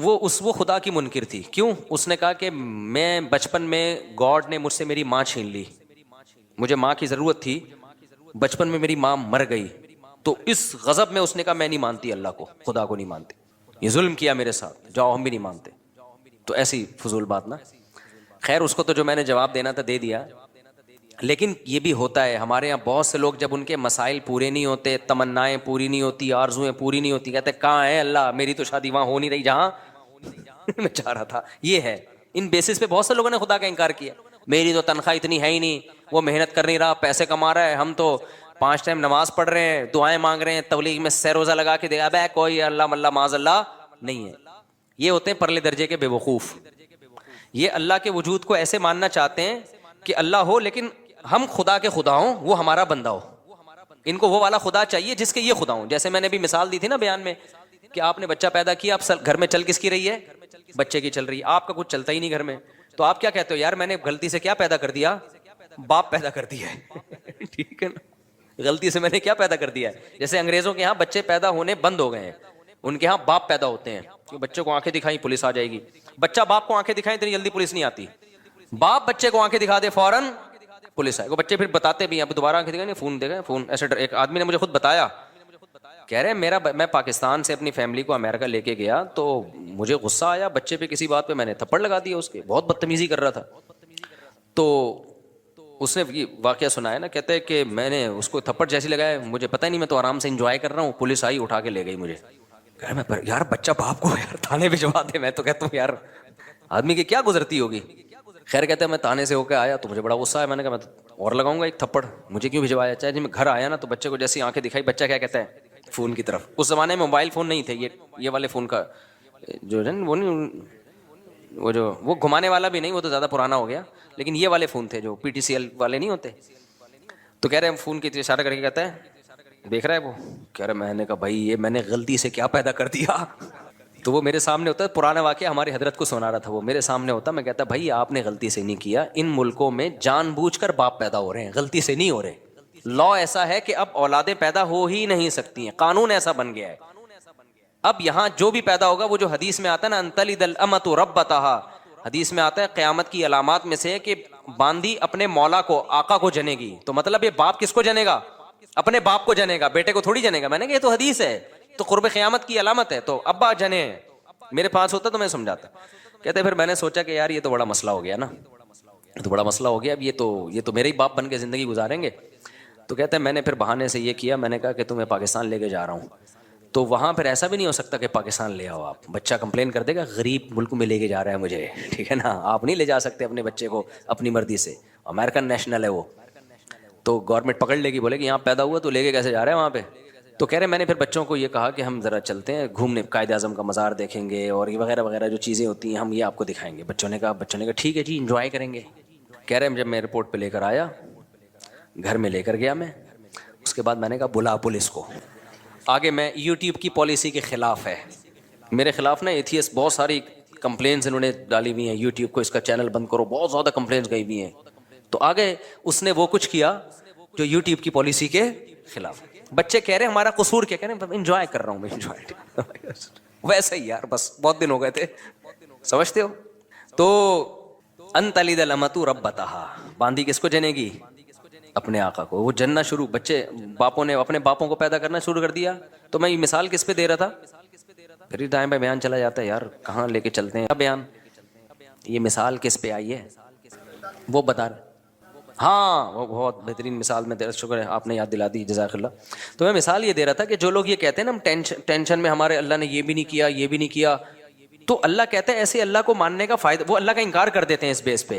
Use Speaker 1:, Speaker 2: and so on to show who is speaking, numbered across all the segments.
Speaker 1: وہ خدا کی منکر تھی. کیوں؟ اس نے کہا کہ میں بچپن میں گاڈ نے مجھ سے میری ماں چھین لی, مجھے ماں کی ضرورت تھی, بچپن میں میری ماں مر گئی, تو اس غضب میں اس نے کہا میں نہیں مانتی اللہ کو, خدا کو نہیں مانتی, یہ ظلم کیا میرے ساتھ, جاؤ ہم بھی نہیں مانتے. تو ایسی فضول بات نا. خیر اس کو تو جو میں نے جواب دینا تھا دے دیا. لیکن یہ بھی ہوتا ہے ہمارے یہاں بہت سے لوگ جب ان کے مسائل پورے نہیں ہوتے, تمنائیں پوری نہیں ہوتی, آرزویں پوری نہیں ہوتی, کہتے کہاں ہے اللہ, میری تو شادی وہاں ہو نہیں رہی جہاں میں چاہ رہا تھا. یہ ہے, ان بیسس پہ بہت سے لوگوں نے خدا کا انکار کیا. میری تو تنخواہ اتنی ہے ہی نہیں, وہ محنت کر نہیں رہا, پیسے کما رہا ہے, ہم تو 5 ٹائم نماز پڑھ رہے ہیں, دعائیں مانگ رہے ہیں, تبلیغ میں سہ روزہ لگا کے دے, اب کوئی اللہ ملہ معاذ اللہ نہیں ہے. یہ ہوتے ہیں پرلے درجے کے بے وقوف. یہ اللہ کے وجود کو ایسے ماننا چاہتے ہیں کہ اللہ ہو لیکن ہم خدا کے خدا ہوں, وہ ہمارا بندہ ہو. ان کو وہ والا خدا چاہیے جس کے یہ خدا ہوں. جیسے میں نے بھی مثال دی تھی نا بیان میں کہ آپ نے بچہ پیدا کیا, اب گھر میں چل کس کی رہی ہے؟ بچے کی چل رہی ہے. آپ کا کچھ چلتا ہی نہیں گھر میں, تو آپ کیا کہتے ہو؟ یار میں نے غلطی سے کیا پیدا کر دیا؟ باپ پیدا کر دیا ہے. ٹھیک ہے نا, غلطی سے میں نے کیا پیدا کر دیا ہے. جیسے انگریزوں کے ہاں بچے پیدا ہونے بند ہو گئے ہیں, ان کے ہاں باپ پیدا ہوتے ہیں. بچے کو آنکھیں دکھائیں پولیس آ جائے گی, بچہ باپ کو آنکھیں دکھائیں اتنی جلدی پولیس نہیں آتی, باپ بچے کو آنکھیں دکھا دے فوراً پولیس آئے. وہ بچے پھر بتاتے بھی ہیں, اب دوبارہ آنکھیں دکھائیں, فون دے گا فون. ایسے ایک آدمی نے مجھے خود بتایا, کہہ رہے میں پاکستان سے اپنی فیملی کو امریکہ لے کے گیا تو مجھے غصہ آیا بچے پہ کسی بات پہ, میں نے تھپڑ لگا دیا اس کے, بہت بدتمیزی کر رہا تھا. تو اس نے یہ واقعہ سنایا نا, کہتے ہیں کہ میں نے اس کو تھپڑ جیسی لگایا, مجھے پتہ ہی نہیں, میں تو آرام سے انجوائے کر رہا ہوں, پولیس آئی اٹھا کے لے گئی مجھے. یار بچہ باپ کو یار تھانے بھجوا دے. میں تو کہتا ہوں یار آدمی کی کیا گزرتی ہوگی. خیر کہتے ہیں میں تھانے سے ہو کے آیا تو مجھے بڑا غصہ آیا, میں نے کہا میں تو اور لگاؤں گا ایک تھپڑ, مجھے کیوں بھجوایا. چاہے جب میں گھر آیا نا تو بچے کو جیسی آنکھیں دکھائی, بچہ کیا کہتا ہے؟ فون کی طرف. اس زمانے میں موبائل فون نہیں تھے, یہ والے فون کا جو ہے وہ نہیں, وہ گھمانے والا بھی نہیں, وہ تو زیادہ پرانا ہو گیا, لیکن یہ والے فون تھے جو پی ٹی سی ایل والے نہیں ہوتے. تو کہہ رہے ہیں فون کی اشارہ کر کے کہتا ہے دیکھ رہا ہے وہ, کہہ رہا میں نے کہا بھائی یہ میں نے غلطی سے کیا پیدا کر دیا. تو وہ میرے سامنے ہوتا ہے, پرانا واقعہ ہماری حضرت کو سنا رہا تھا, وہ میرے سامنے ہوتا, میں کہتا بھائی آپ نے غلطی سے نہیں کیا, ان ملکوں میں جان بوجھ کر باپ پیدا ہو رہے ہیں, غلطی سے نہیں ہو رہے. لا ایسا ہے کہ اب اولادیں پیدا ہو ہی نہیں سکتی ہیں, قانون ایسا بن گیا ہے. اب یہاں جو بھی پیدا ہوگا, وہ جو حدیث میں آتا ہے نا ان تلد الامۃ ربتہا, حدیث میں آتا ہے قیامت کی علامات میں سے کہ باندی اپنے مولا کو, آقا کو جنے گی. تو مطلب یہ باپ کس کو جنے گا؟ اپنے باپ کو جنے گا, بیٹے کو تھوڑی جنے گا. میں نے کہا یہ تو حدیث ہے, تو قرب قیامت کی علامت ہے, تو ابا جنے ہیں. میرے پاس ہوتا تو میں سمجھاتا. کہتے پھر میں نے سوچا کہ یار یہ تو بڑا مسئلہ ہو گیا نا, تو بڑا مسئلہ ہو گیا, اب یہ تو میرے ہی باپ بن کے زندگی گزاریں گے. تو کہتے ہیں میں نے پھر بہانے سے یہ کیا, میں نے کہا کہ تمہیں پاکستان لے کے جا رہا ہوں, تو وہاں پھر ایسا بھی نہیں ہو سکتا کہ پاکستان لے آؤ آپ, بچہ کمپلین کر دے گا غریب ملک میں لے کے جا رہا ہے مجھے, ٹھیک ہے نا, آپ نہیں لے جا سکتے اپنے بچے کو اپنی مرضی سے, امریکن نیشنل ہے وہ, تو گورنمنٹ پکڑ لے گی, بولے کہ یہاں پیدا ہوا تو لے کے کیسے جا رہے ہیں وہاں پہ. تو کہہ رہے میں نے پھر بچوں کو یہ کہا کہ ہم ذرا چلتے ہیں گھومنے, قائد اعظم کا مزار دیکھیں گے اور یہ وغیرہ وغیرہ جو چیزیں ہوتی ہیں ہم یہ آپ کو دکھائیں گے. بچوں نے کہا ٹھیک ہے جی انجوائے کریں گے. کہہ رہے جب میں ایئرپورٹ پہ لے کر آیا, گھر میں لے کر گیا میں, اس کے بعد میں نے کہا بلا پولیس کو. آگے میں یوٹیوب کی پالیسی کے خلاف ہے, میرے خلاف نا ایتھیس بہت ساری کمپلینس انہوں نے ڈالی ہوئی ہیں, یوٹیوب کو اس کا چینل بند کرو, بہت زیادہ کمپلینس گئی ہوئی ہیں. تو آگے اس نے وہ کچھ کیا جو یوٹیوب کی پالیسی کے خلاف. بچے کہہ رہے ہیں ہمارا قصور کیا, کہہ رہے ہیں انجوائے کر رہا ہوں میں, انجوائے ویسے ہی یار, بس بہت دن ہو گئے تھے, سمجھتے ہو. تو ان تلد الامۃ ربتہا, باندی کس کو جنے گی؟ اپنے آقا کو. وہ جننا شروع, بچے باپوں نے اپنے باپوں کو پیدا کرنا شروع کر دیا. تو میں یہ مثال کس پہ دے رہا تھا, پھر دائیں بائیں بیان چلا جاتا ہے یار, کہاں لے کے چلتے ہیں بیان. یہ مثال کس پہ آئی ہے وہ بتا رہا. ہاں وہ بہت بہترین مثال میں دے, شکر ہے آپ نے یاد دلا دی, جزاک اللہ. تو میں مثال یہ دے رہا تھا کہ جو لوگ یہ کہتے ہیں نا ہم ٹینشن میں ہمارے اللہ نے یہ بھی نہیں کیا یہ بھی نہیں کیا, تو اللہ کہتے ہیں ایسے اللہ کو ماننے کا فائدہ, وہ اللہ کا انکار کر دیتے ہیں اس بیس پہ,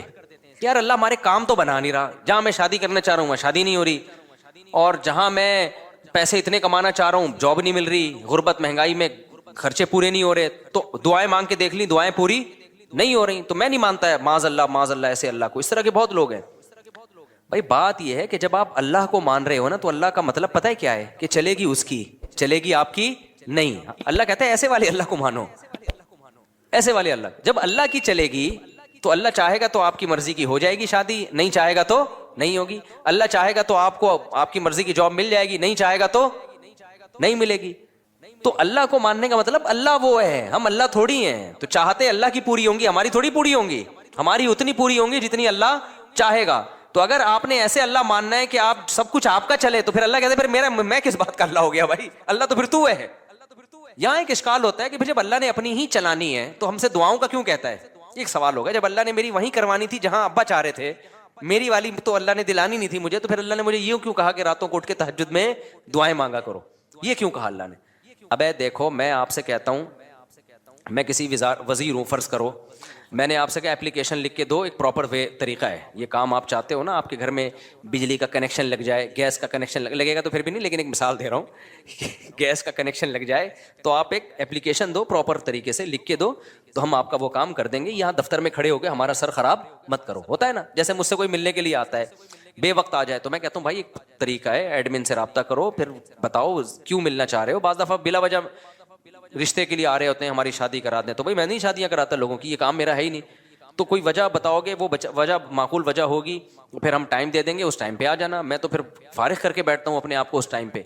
Speaker 1: یار اللہ ہمارے کام تو بنا نہیں رہا, جہاں میں شادی کرنا چاہ رہا ہوں وہاں شادی نہیں ہو رہی, اور جہاں میں پیسے اتنے کمانا چاہ رہا ہوں جاب نہیں مل رہی, غربت مہنگائی میں خرچے پورے نہیں ہو رہے, تو دعائیں مانگ کے دیکھ لی دعائیں پوری نہیں ہو رہی, تو میں نہیں مانتا ہے معاذ اللہ ایسے اللہ کو. اس طرح کے بہت لوگ ہیں. بھائی بات یہ ہے کہ جب آپ اللہ کو مان رہے ہو نا, تو اللہ کا مطلب پتہ ہے کیا ہے, کہ چلے گی اس کی, چلے گی آپ کی نہیں. اللہ کہتا ہے ایسے والے اللہ کو مانو, ایسے والے اللہ. جب اللہ کی چلے گی تو اللہ چاہے گا تو آپ کی مرضی کی ہو جائے گی شادی, نہیں چاہے گا تو نہیں ہوگی. اللہ چاہے گا تو آپ کو آپ کی مرضی کی جاب مل جائے گی, نہیں چاہے گا تو نہیں ملے گی. تو اللہ کو ماننے کا مطلب اللہ وہ ہے، ہم اللہ تھوڑی ہیں. تو چاہتے اللہ کی پوری ہوں گی، ہماری تھوڑی پوری ہوں گی، ہماری اتنی پوری ہوں گی جتنی اللہ چاہے گا. تو اگر آپ نے ایسے اللہ ماننا ہے کہ آپ سب کچھ آپ کا چلے، تو پھر اللہ کہتے ہیں پھر میں کس بات کا اللہ ہو گیا بھائی، اللہ تو پھر تو ہے. یہاں ایک اشکال ہوتا ہے کہ جب اللہ نے اپنی ہی چلانی ہے تو ہم سے دعاؤں کا کیوں کہتا ہے؟ ایک سوال ہوگا، جب اللہ نے میری وہیں کروانی تھی جہاں ابا چاہ رہے تھے، میری والی تو اللہ نے دلانی نہیں تھی مجھے، تو پھر اللہ نے مجھے یہ کیوں کہا کہ راتوں کو اٹھ کے تہجد میں دعائیں مانگا کرو؟ یہ کیوں کہا اللہ نے؟ ابے دیکھو، میں آپ سے کہتا ہوں، میں کسی وزیر ہوں، فرض کرو میں نے آپ سے کہا اپلیکیشن لکھ کے دو، ایک پراپر طریقہ ہے یہ کام آپ چاہتے ہو نا، آپ کے گھر میں بجلی کا کنیکشن لگ جائے، گیس کا کنیکشن لگے گا تو پھر بھی نہیں، لیکن ایک مثال دے رہا ہوں گیس کا کنیکشن لگ جائے تو آپ ایک اپلیکیشن دو، پراپر طریقے سے لکھ کے دو، تو ہم آپ کا وہ کام کر دیں گے. یہاں دفتر میں کھڑے ہو کے ہمارا سر خراب مت کرو. ہوتا ہے نا، جیسے مجھ سے کوئی ملنے کے لیے آتا ہے بے وقت آ جائے تو میں کہتا ہوں بھائی ایک طریقہ ہے، ایڈمن سے رابطہ کرو، پھر بتاؤ کیوں ملنا چاہ رہے ہو. بعض دفعہ بلا وجہ رشتے کے لیے آ رہے ہوتے ہیں، ہماری شادی کرا دیں، تو بھائی میں نہیں شادیاں کراتا لوگوں کی، یہ کام میرا ہے ہی نہیں. تو کوئی وجہ بتاؤ گے، وہ وجہ معقول وجہ ہوگی، پھر ہم ٹائم دے دیں گے، اس ٹائم پہ آ جانا. میں تو پھر فارغ کر کے بیٹھتا ہوں اپنے آپ کو اس ٹائم پہ.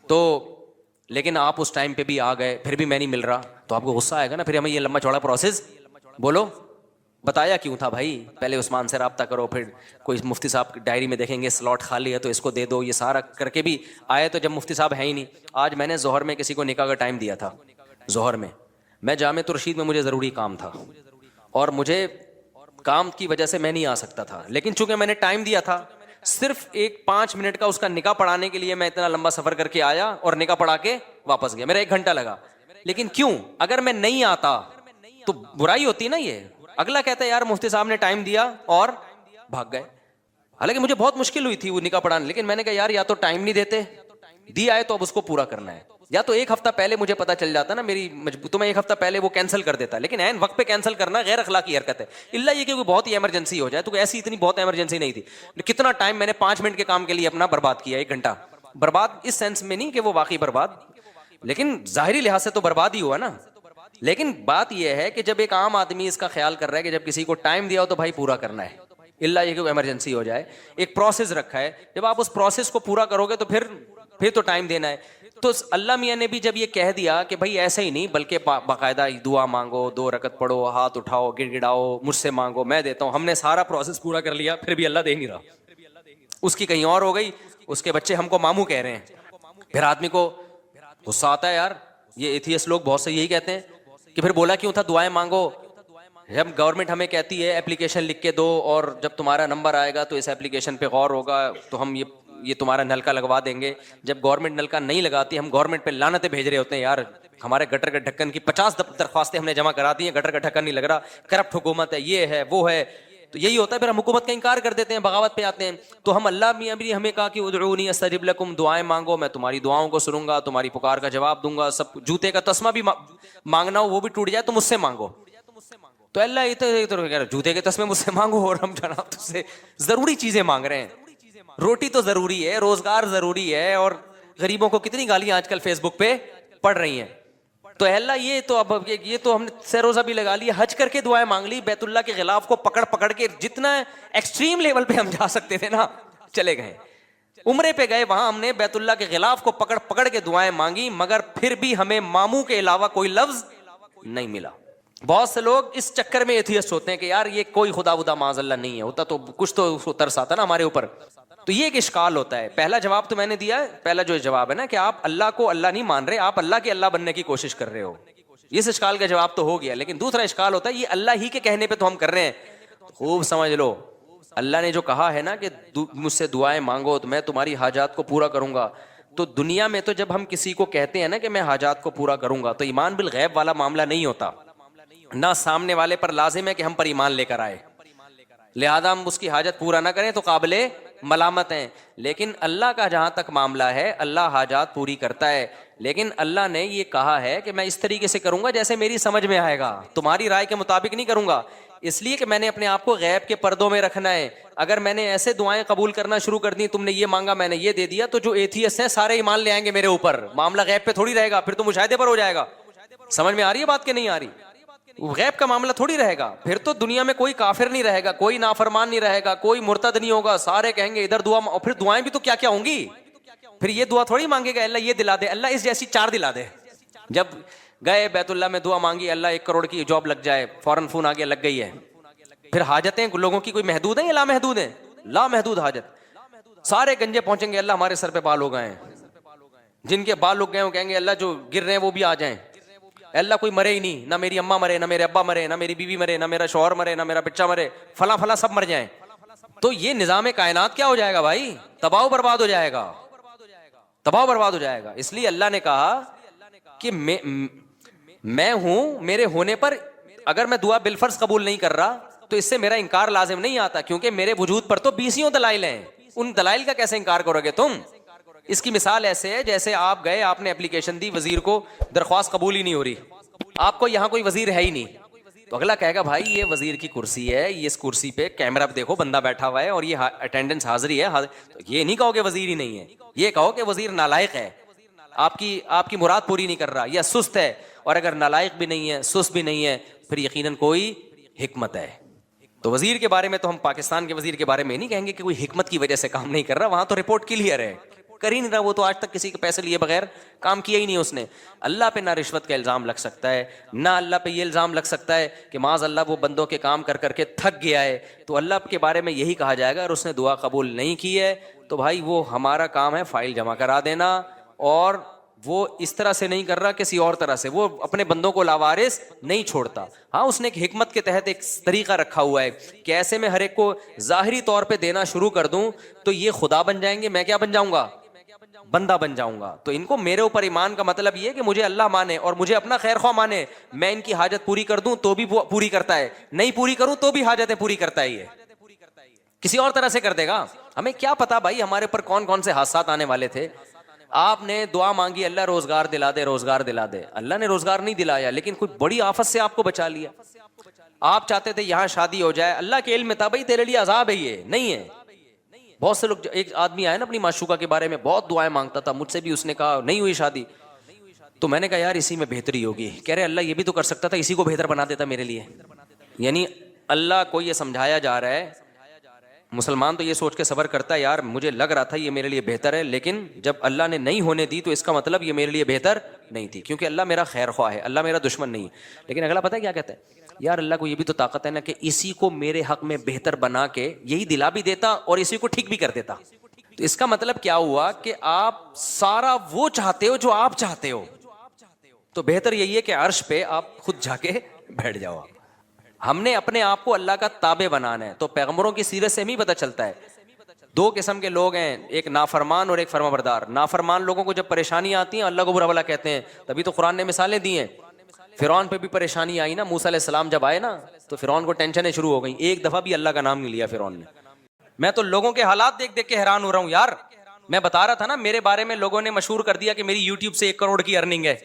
Speaker 1: تو لیکن آپ اس ٹائم پہ بھی آ گئے، پھر بھی میں نہیں مل رہا، تو آپ کو غصہ آئے گا نا. پھر ہمیں یہ لمبا چوڑا پروسیس بولو بتایا کیوں تھا بھائی؟ پہلے عثمان سے رابطہ کرو، پھر کوئی مفتی صاحب ڈائری میں دیکھیں گے سلاٹ خالی ہے تو اس کو دے دو، یہ سارا کر کے بھی آئے تو جب مفتی صاحب ہیں ہی نہیں. آج میں نے ظہر میں کسی کو نکاح کا ٹائم دیا تھا، ظہر میں جامع الرشید میں مجھے ضروری کام تھا، اور مجھے کام کی وجہ سے میں نہیں آ سکتا تھا، لیکن چونکہ میں نے ٹائم دیا تھا، صرف 5 منٹ کا اس کا نکاح پڑھانے کے لیے میں اتنا لمبا سفر کر کے آیا اور نکاح پڑھا کے واپس گیا. میرا 1 گھنٹہ لگا. لیکن کیوں؟ اگر میں نہیں آتا تو برائی ہوتی نا. یہ اگلا کہتا ہے یار مفتی صاحب نے ٹائم دیا اور بھاگ گئے. حالانکہ مجھے بہت مشکل ہوئی تھی وہ نکاح پڑھانے، لیکن میں نے کہا یار یا تو ٹائم نہیں دیتے، دیا ہے تو اب اس کو پورا کرنا ہے، یا تو 1 ہفتہ پہلے مجھے پتا چل جاتا نا میری تو میں 1 ہفتہ پہلے وہ کینسل کر دیتا. لیکن عین وقت پہ کینسل کرنا غیر اخلاقی حرکت ہے، الا یہ کہ کوئی بہت ہی ایمرجنسی ہو جائے. تو ایسی اتنی بہت ایمرجنسی نہیں تھی. کتنا ٹائم میں نے 5 منٹ کے کام کے لیے اپنا برباد کیا، 1 گھنٹہ برباد. اس سینس میں نہیں کہ وہ واقعی برباد، لیکن ظاہری لحاظ سے تو برباد ہی ہوا نا. لیکن بات یہ ہے کہ جب ایک عام آدمی اس کا خیال کر رہا ہے کہ جب کسی کو ٹائم دیا ہو تو بھائی پورا کرنا ہے، الا یہ کہ ایمرجنسی ہو جائے. ایک پروسیس رکھا ہے، جب آپ اس پروسیس کو پورا کرو گے تو پھر تو ٹائم دینا ہے. تو اللہ میاں نے بھی جب یہ کہہ دیا کہ بھائی ایسے ہی نہیں بلکہ باقاعدہ دعا مانگو، 2 رکعت پڑھو، ہاتھ اٹھاؤ، گڑ گڑاؤ، مجھ سے مانگو میں دیتا ہوں. ہم نے سارا پروسیس پورا کر لیا، پھر بھی اللہ دے نہیں رہا. اس کی کہیں اور ہو گئی، اس کے بچے ہم کو ماموں کہہ رہے ہیں. پھر آدمی کو غصہ آتا ہے یار. یہ ایتھیسٹ لوگ بہت سے یہی کہتے ہیں کہ پھر بولا کیوں تھا دعائیں مانگو؟ جب گورنمنٹ ہمیں کہتی ہے اپلیکیشن لکھ کے دو اور جب تمہارا نمبر آئے گا تو اس اپلیکیشن پہ غور ہوگا تو ہم یہ تمہارا نلکا لگوا دیں گے. جب گورنمنٹ نلکا نہیں لگاتی ہم گورنمنٹ پہ لعنتیں بھیج رہے ہوتے ہیں، یار ہمارے گٹر کے ڈھکن کی 50 درخواستیں ہم نے جمع کرا دی ہیں، گٹر کا ڈھکن نہیں لگ رہا، کرپٹ حکومت ہے، یہ ہے وہ ہے. تو یہی ہوتا ہے، پھر ہم حکومت کا انکار کر دیتے ہیں، بغاوت پہ آتے ہیں. تو ہم اللہ میاں بھی ہمیں کہا کہ ادعونی استجب لکم، دعائیں مانگو میں تمہاری دعاؤں کو سنوں گا، تمہاری پکار کا جواب دوں گا. سب جوتے کا تسمہ بھی مانگنا ہو وہ بھی ٹوٹ جائے تو مجھ سے مانگو. تو اللہ جوتے کے تسمے مجھ سے مانگو، اور ہم جناب تجھ سے ضروری چیزیں مانگ رہے ہیں. روٹی تو ضروری ہے، روزگار ضروری ہے، اور غریبوں کو کتنی گالیاں آج کل فیس بک پہ پڑ رہی ہیں. تو اللہ یہ تو ہم نے سروزہ بھی لگا لی، حج کر کے دعائیں مانگ لی، بیت اللہ کے غلاف کو پکڑ کے جتنا ایکسٹریم لیول پہ ہم جا سکتے تھے نا چلے گئے. عمرے پہ گئے، وہاں ہم نے بیت اللہ کے غلاف کو پکڑ کے دعائیں مانگی، مگر پھر بھی ہمیں ماموں کے علاوہ کوئی لفظ نہیں ملا. بہت سے لوگ اس چکر میں ایتھیسٹ ہوتے ہیں کہ یار یہ کوئی خدا ودا معاذ اللہ نہیں ہے، ہوتا تو کچھ تو ترس آتا نا ہمارے اوپر. تو یہ ایک اشکال ہوتا ہے. پہلا جواب تو میں نے دیا ہے، پہلا جو جواب ہے نا کہ آپ اللہ کو اللہ نہیں مان رہے، آپ اللہ کے اللہ بننے کی کوشش کر رہے ہو، اس اشکال کا جواب تو ہو گیا. لیکن دوسرا اشکال ہوتا ہے یہ اللہ ہی کے کہنے پہ تو ہم کر رہے ہیں. خوب سمجھ لو، اللہ نے جو کہا ہے نا کہ مجھ سے دعائیں مانگو تو میں تمہاری حاجات کو پورا کروں گا. تو دنیا میں تو جب ہم کسی کو کہتے ہیں نا کہ میں حاجات کو پورا کروں گا، تو ایمان بالغیب والا معاملہ نہیں ہوتا. نہ سامنے والے پر لازم ہے کہ ہم پر ایمان لے کر آئے، لہذا ہم اس کی حاجت پورا نہ کریں تو قابل ملامت ہیں. لیکن اللہ کا جہاں تک معاملہ ہے، اللہ حاجات پوری کرتا ہے. لیکن اللہ نے یہ کہا ہے کہ میں اس طریقے سے کروں گا جیسے میری سمجھ میں آئے گا، تمہاری رائے کے مطابق نہیں کروں گا. اس لیے کہ میں نے اپنے آپ کو غیب کے پردوں میں رکھنا ہے. اگر میں نے ایسے دعائیں قبول کرنا شروع کر دی، تم نے یہ مانگا میں نے یہ دے دیا، تو جو ایتھیسٹ ہیں سارے ایمان لے آئیں گے میرے اوپر. معاملہ غیب پہ تھوڑی رہے گا، پھر تو مشاہدے پر ہو جائے گا. سمجھ میں آ رہی ہے بات کہ نہیں آ رہی؟ غیب کا معاملہ تھوڑی رہے گا. پھر تو دنیا میں کوئی کافر نہیں رہے گا، کوئی نافرمان نہیں رہے گا، کوئی مرتد نہیں ہوگا. سارے کہیں گے ادھر دعا، اور پھر دعائیں بھی تو کیا کیا ہوں گی. پھر یہ دعا تھوڑی مانگے گا اللہ یہ دلا دے، اللہ اس جیسی 4 دلا دے. جب گئے بیت اللہ میں دعا مانگی, اللہ 1 کروڑ کی جاب لگ جائے, فوراً فون آ گیا لگ گئی ہے. پھر حاجتیں لوگوں کی کوئی محدود ہیں یا لامحدود ہیں؟ لامحدود حاجت. سارے گنجے پہنچیں گے, اللہ ہمارے سر پہ بال ہو گئے ہیں. جن کے بال لگ گئے وہ کہیں گے اللہ جو گر رہے ہیں وہ بھی آ جائیں. اللہ کوئی مرے ہی نہیں, نہ میری اماں مرے, نہ میرے ابا مرے, نہ میری بیوی مرے, نہ میرا شوہر مرے, نہ میرا بچہ مرے, فلاں فلاں سب مر جائیں. تو یہ نظام کائنات کیا ہو جائے گا بھائی؟ تباہ و برباد ہو جائے گا, تباہ و برباد ہو جائے گا. اس لیے اللہ نے کہا کہ میں ہوں, میرے ہونے پر اگر میں دعا بالفرض قبول نہیں کر رہا تو اس سے میرا انکار لازم نہیں آتا, کیونکہ میرے وجود پر تو 20 دلائل ہیں. ان دلائل کا کیسے انکار کرو گے تم؟ اس کی مثال ایسے ہے جیسے آپ گئے, آپ نے اپلیکیشن دی, وزیر کو درخواست قبول ہی نہیں ہو رہی, آپ کو یہاں کوئی وزیر ہے ہی نہیں, تو اگلا کہے گا بھائی یہ وزیر کی کرسی ہے, یہ اس کرسی پہ کیمرہ پہ دیکھو بندہ بیٹھا ہوا ہے اور یہ اٹینڈنس حاضری ہے. تو یہ نہیں کہو کہ وزیر ہی نہیں ہے, یہ کہو کہ وزیر نالائق ہے, آپ کی مراد پوری نہیں کر رہا, یا سست ہے. اور اگر نالائق بھی نہیں ہے, سست بھی نہیں ہے, پھر یقیناً کوئی حکمت ہے. تو وزیر کے بارے میں تو ہم پاکستان کے وزیر کے بارے میں نہیں کہیں گے کہ کوئی حکمت کی وجہ سے کام نہیں کر رہا, وہاں تو رپورٹ کلیئر ہے, کر ہی نہیں رہا, وہ تو آج تک کسی کے پیسے لیے بغیر کام کیا ہی نہیں اس نے. اللہ پہ نہ رشوت کا الزام لگ سکتا ہے, نہ اللہ پہ یہ الزام لگ سکتا ہے کہ معاذ اللہ وہ بندوں کے کام کر کر کے تھک گیا ہے, تو اللہ کے بارے میں یہی کہا جائے گا. اور اس نے دعا قبول نہیں کی ہے تو بھائی وہ ہمارا کام ہے فائل جمع کرا دینا, اور وہ اس طرح سے نہیں کر رہا, کسی اور طرح سے. وہ اپنے بندوں کو لاوارث نہیں چھوڑتا. ہاں اس نے ایک حکمت کے تحت ایک طریقہ رکھا ہوا ہے کہ ایسے میں ہر ایک کو ظاہری طور پہ دینا شروع کر دوں تو یہ خدا بن جائیں گے, میں کیا بن جاؤں گا؟ بندہ بن جاؤں گا. تو ان کو میرے اوپر ایمان کا مطلب یہ ہے کہ مجھے اللہ مانے اور مجھے اپنا خیر خواہ مانے. میں ان کی حاجت پوری کر دوں تو بھی پوری کرتا ہے, نہیں پوری کروں تو بھی حاجتیں پوری کرتا ہے. یہ کسی اور طرح سے کر دے گا. ہمیں کیا پتا بھائی ہمارے اوپر کون کون سے حادثات آنے والے تھے. آپ نے دعا مانگی اللہ روزگار دلا دے, روزگار دلا دے, اللہ نے روزگار نہیں دلایا لیکن کوئی بڑی آفت سے آپ کو بچا لیا. آپ چاہتے تھے یہاں شادی ہو جائے, اللہ کے علم میں تھا بھائی تیرے لیے عذاب ہے, یہ نہیں ہے. بہت سے لوگ, ایک آدمی آیا نا اپنی معشوقہ کے بارے میں بہت دعائیں مانگتا تھا, مجھ سے بھی اس نے کہا نہیں ہوئی شادی, تو میں نے کہا یار اسی میں بہتری ہوگی. کہہ رہے اللہ یہ بھی تو کر سکتا تھا, اسی کو بہتر بنا دیتا میرے لیے. یعنی اللہ کو یہ سمجھایا جا رہا ہے, مسلمان تو یہ سوچ کے صبر کرتا ہے یار مجھے لگ رہا تھا یہ میرے لیے بہتر ہے, لیکن جب اللہ نے نہیں ہونے دی تو اس کا مطلب یہ میرے لیے بہتر نہیں تھی, کیونکہ اللہ میرا خیر خواہ ہے, اللہ میرا دشمن نہیں ہے. لیکن اگلا پتہ ہے کیا کہتا ہے, یار اللہ کو یہ بھی تو طاقت ہے نا کہ اسی کو میرے حق میں بہتر بنا کے یہی دلا بھی دیتا اور اسی کو ٹھیک بھی کر دیتا. تو اس کا مطلب کیا ہوا کہ آپ سارا وہ چاہتے ہو جو آپ چاہتے ہو, تو بہتر یہی ہے کہ عرش پہ آپ خود جا کے بیٹھ جاؤ. ہم نے اپنے آپ کو اللہ کا تابع بنانا ہے. تو پیغمبروں کی سیرت سے ہی پتہ چلتا ہے 2 قسم کے لوگ ہیں, ایک نافرمان اور ایک فرما بردار. نافرمان لوگوں کو جب پریشانی آتی ہیں اللہ کو برا بھلا کہتے ہیں, تبھی تو قرآن نے مثالیں دی ہیں. فرعون پہ بھی پریشانی آئی نا, موسیٰ علیہ السلام جب آئے نا تو فرعون کو ٹینشنیں شروع ہو گئیں, ایک دفعہ بھی اللہ کا نام نہیں لیا فرعون نے. میں تو لوگوں کے حالات دیکھ دیکھ کے حیران ہو رہا ہوں یار. میں بتا رہا تھا نا میرے بارے میں لوگوں نے مشہور کر دیا کہ میری یوٹیوب سے 1 کروڑ کی ارننگ ہے.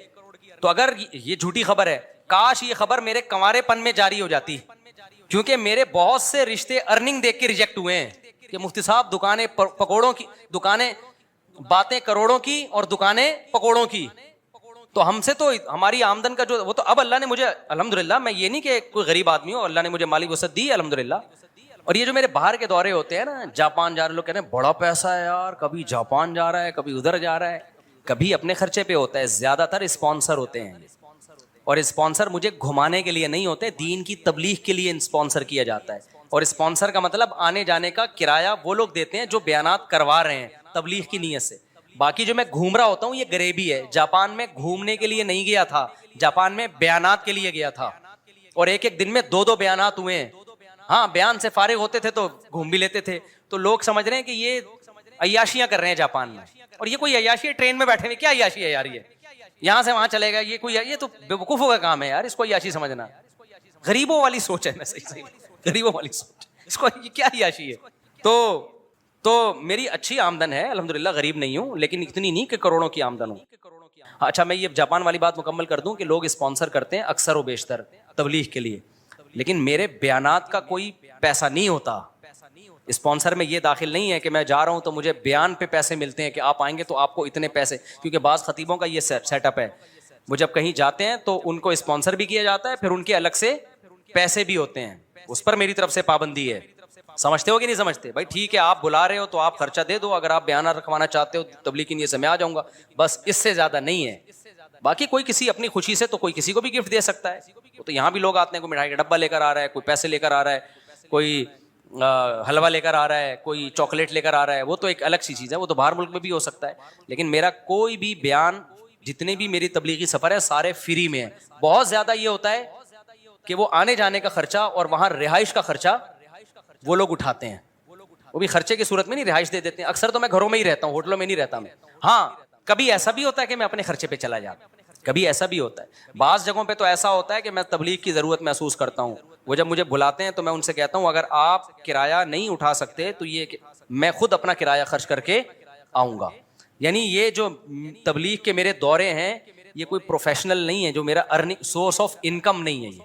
Speaker 1: تو اگر یہ جھوٹی خبر ہے, کاش یہ خبر میرے کنوارے پن میں جاری ہو جاتی, کیونکہ میرے بہت سے رشتے ارننگ دیکھ کے ریجیکٹ ہوئے ہیں کہ مفتی صاحب دکانیں پکوڑوں کی, دکانیں باتیں کروڑوں کی اور دکانیں پکوڑوں کی. تو ہم سے تو ہماری آمدن کا جو وہ تو اب اللہ نے مجھے الحمدللہ, میں یہ نہیں کہ کوئی غریب آدمی ہوں, اللہ نے مجھے مالی وسعت دی الحمدللہ. اور یہ جو میرے باہر کے دورے ہوتے ہیں نا, جاپان جا رہے لوگ کہتے ہیں بڑا پیسہ ہے یار, کبھی جاپان جا رہا ہے کبھی ادھر جا رہا ہے, کبھی اپنے خرچے پہ ہوتا ہے. زیادہ تر اسپانسر ہوتے ہیں, اور اسپانسر مجھے گھمانے کے لیے نہیں ہوتے, دین کی تبلیغ کے لیے اسپانسر کیا جاتا ہے. اور اسپانسر کا مطلب آنے جانے کا کرایہ وہ لوگ دیتے ہیں جو بیانات کروا رہے ہیں تبلیغ کی نیت سے. باقی جو میں گھوم رہا ہوتا ہوں یہ غریبی ہے. جاپان میں گھومنے کے لیے نہیں گیا تھا, جاپان میں بیانات کے لیے گیا تھا, اور ایک دن میں 2 بیانات ہوئے ہیں. ہاں بیان سے فارغ ہوتے تھے تو گھوم بھی لیتے تھے. تو لوگ سمجھ رہے ہیں کہ یہ عیاشیاں کر رہے ہیں جاپان میں, اور یہ کوئی عیاشی ہے؟ ٹرین میں بیٹھے ہوئے کیا عیاشی ہے یار, یہ یہاں سے وہاں چلے گا, یہ کوئی, یہ تو بیوقوفوں کا کام ہے یار, اس کو عیاشی سمجھنا. غریبوں والی سوچ ہے, میں صحیح غریبوں والی سوچ, اس کو یہ کیا عیاشی ہے. تو میری اچھی آمدن ہے الحمدللہ, غریب نہیں ہوں, لیکن اتنی نہیں کہ کروڑوں کی آمدن ہو. اچھا میں یہ جاپان والی بات مکمل کر دوں کہ لوگ اسپانسر کرتے ہیں اکثر و بیشتر تبلیغ کے لیے, لیکن میرے بیانات کا کوئی پیسہ نہیں ہوتا. اسپانسر میں یہ داخل نہیں ہے کہ میں جا رہا ہوں تو مجھے بیان پہ پیسے ملتے ہیں کہ آپ آئیں گے تو آپ کو اتنے پیسے, کیونکہ بعض خطیبوں کا یہ سیٹ اپ ہے, وہ جب کہیں جاتے ہیں تو ان کو اسپانسر بھی کیا جاتا ہے, پھر ان کے الگ سے پیسے بھی ہوتے ہیں. اس پر میری طرف سے پابندی ہے. سمجھتے ہو کہ نہیں سمجھتے بھائی؟ ٹھیک ہے آپ بلا رہے ہو تو آپ خرچہ دے دو, اگر آپ بیانات رکھوانا چاہتے ہو تبلیغ کی نیت سے میں آ جاؤں گا, بس اس سے زیادہ نہیں ہے. باقی کوئی کسی اپنی خوشی سے تو کوئی کسی کو بھی گفٹ دے سکتا ہے. وہ تو یہاں بھی لوگ آتے ہیں, کوئی مٹھائی کا ڈبہ لے کر آ رہا ہے, کوئی پیسے لے کر آ رہا ہے, کوئی حلوہ لے کر آ رہا ہے, کوئی چاکلیٹ لے کر آ رہا ہے, وہ تو ایک الگ سی چیز ہے, وہ تو باہر ملک میں بھی ہو سکتا ہے. لیکن میرا کوئی بھی بیان, جتنے بھی میری تبلیغی سفر ہے سارے فری میں ہیں. بہت زیادہ یہ ہوتا ہے کہ وہ آنے جانے کا خرچہ اور وہاں رہائش کا خرچہ وہ لوگ اٹھاتے ہیں, وہ بھی خرچے کی صورت میں نہیں, رہائش دے دیتے ہیں. اکثر تو میں گھروں میں ہی رہتا ہوں, ہوٹلوں میں نہیں رہتا میں. ہاں کبھی ایسا بھی ہوتا ہے کہ میں اپنے خرچے پہ چلا جاتا ہوں, کبھی ایسا بھی ہوتا ہے. بعض جگہوں پہ تو ایسا ہوتا ہے کہ میں تبلیغ کی ضرورت محسوس کرتا ہوں, وہ جب مجھے بلاتے ہیں تو میں ان سے کہتا ہوں اگر آپ کرایہ نہیں اٹھا سکتے تو یہ میں خود اپنا کرایہ خرچ کر کے آؤں گا. یعنی یہ جو تبلیغ کے میرے دورے ہیں یہ کوئی پروفیشنل نہیں ہے, جو میرا ارننگ سورس آف انکم نہیں ہے یہ.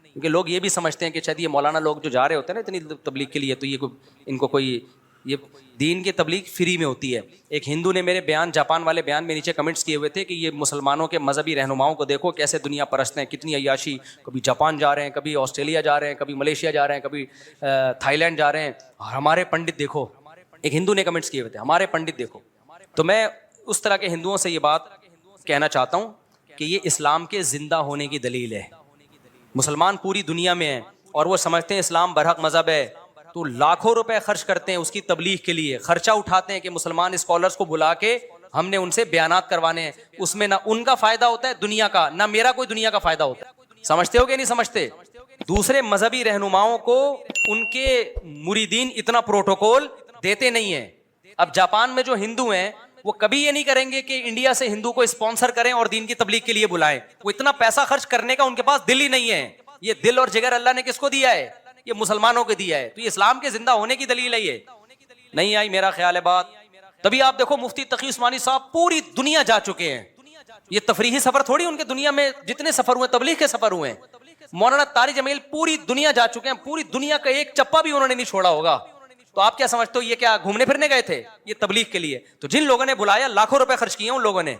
Speaker 1: کیونکہ لوگ یہ بھی سمجھتے ہیں کہ شاید یہ مولانا لوگ جو جا رہے ہوتے ہیں نا اتنی تبلیغ کے لیے, تو یہ ان کو کوئی, یہ دین کی تبلیغ فری میں ہوتی ہے. ایک ہندو نے میرے بیان, جاپان والے بیان میں نیچے کمنٹس کیے ہوئے تھے کہ یہ مسلمانوں کے مذہبی رہنماؤں کو دیکھو کیسے دنیا پرست ہیں, کتنی عیاشی, کبھی جاپان جا رہے ہیں, کبھی آسٹریلیا جا رہے ہیں, کبھی ملیشیا جا رہے ہیں, کبھی تھائی لینڈ جا رہے ہیں, اور ہمارے پنڈت دیکھو. ایک ہندو نے کمنٹس کیے ہوئے تھے ہمارے پنڈت دیکھو. تو میں اس طرح کے ہندوؤں سے یہ بات کہنا چاہتا ہوں کہ یہ اسلام کے زندہ ہونے کی دلیل ہے. مسلمان پوری دنیا میں ہیں اور وہ سمجھتے ہیں اسلام برحق مذہب ہے, تو لاکھوں روپے خرچ کرتے ہیں اس کی تبلیغ کے لیے, خرچہ اٹھاتے ہیں کہ مسلمان اسکالرس کو بلا کے ہم نے ان سے بیانات کروانے ہیں. اس میں نہ ان کا فائدہ ہوتا ہے دنیا کا, نہ میرا کوئی دنیا کا فائدہ ہوتا ہے. سمجھتے ہو کہ نہیں سمجھتے؟ دوسرے مذہبی رہنماؤں کو ان کے مریدین اتنا پروٹوکول دیتے نہیں ہیں. اب جاپان میں جو ہندو ہیں وہ کبھی یہ نہیں کریں گے کہ انڈیا سے ہندو کو اسپانسر کریں اور دین کی تبلیغ کے لیے بلائیں. وہ اتنا پیسہ خرچ کرنے کا ان کے پاس دل ہی نہیں ہے. یہ دل اور جگر اللہ نے کس کو دیا ہے؟ یہ مسلمانوں کو دیا ہے. تو یہ اسلام کے زندہ ہونے کی دلیل ہے. یہ نہیں آئی میرا خیال ہے بات. تبھی آپ دیکھو مفتی تقی عثمانی صاحب پوری دنیا جا چکے ہیں. یہ تفریحی سفر تھوڑی, ان کے دنیا میں جتنے سفر ہوئے تبلیغ کے سفر ہوئے ہیں. مولانا طارق جمیل پوری دنیا جا چکے ہیں, پوری دنیا کا ایک چپا بھی انہوں نے نہیں چھوڑا ہوگا. تو آپ کیا سمجھتے ہو یہ کیا گھومنے پھرنے گئے تھے؟ یہ تبلیغ کے لیے. تو جن لوگوں نے بلایا لاکھوں روپے خرچ کیے ان لوگوں نے,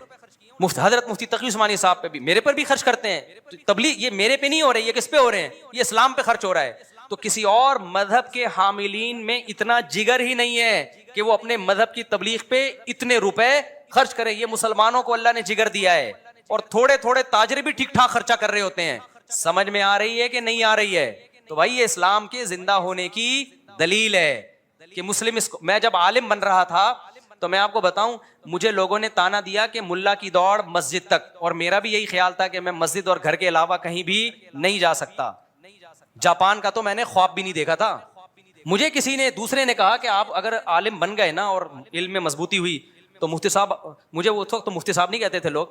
Speaker 1: حضرت مفتی تقی عثمانی صاحب پہ بھی, میرے پر بھی خرچ کرتے ہیں. تبلیغ یہ میرے پہ نہیں ہو رہے, یہ کس پہ ہو رہے ہیں؟ یہ اسلام پہ خرچ ہو رہا ہے. تو کسی اور مذہب کے حاملین میں اتنا جگر ہی نہیں ہے کہ وہ اپنے مذہب کی تبلیغ پہ اتنے روپے خرچ کریں. یہ مسلمانوں کو اللہ نے جگر دیا ہے, اور تھوڑے تھوڑے تاجر بھی ٹھیک ٹھاک خرچہ کر رہے ہوتے ہیں. سمجھ میں آ رہی ہے کہ نہیں آ رہی ہے؟ تو بھائی یہ اسلام کے زندہ ہونے کی دلیل ہے کہ مسلم. میں جب عالم بن رہا تھا تو میں آپ کو بتاؤں, مجھے لوگوں نے تانا دیا کہ ملا کی دوڑ مسجد تک, اور میرا بھی یہی خیال تھا کہ میں مسجد اور گھر کے علاوہ کہیں بھی نہیں جا سکتا. جاپان کا تو میں نے خواب بھی نہیں دیکھا تھا. مجھے کسی نے دوسرے نے کہا کہ آپ اگر عالم بن گئے نا اور علم میں مضبوطی ہوئی تو مفتی صاحب, مجھے اس وقت تو مفتی صاحب نہیں کہتے تھے لوگ,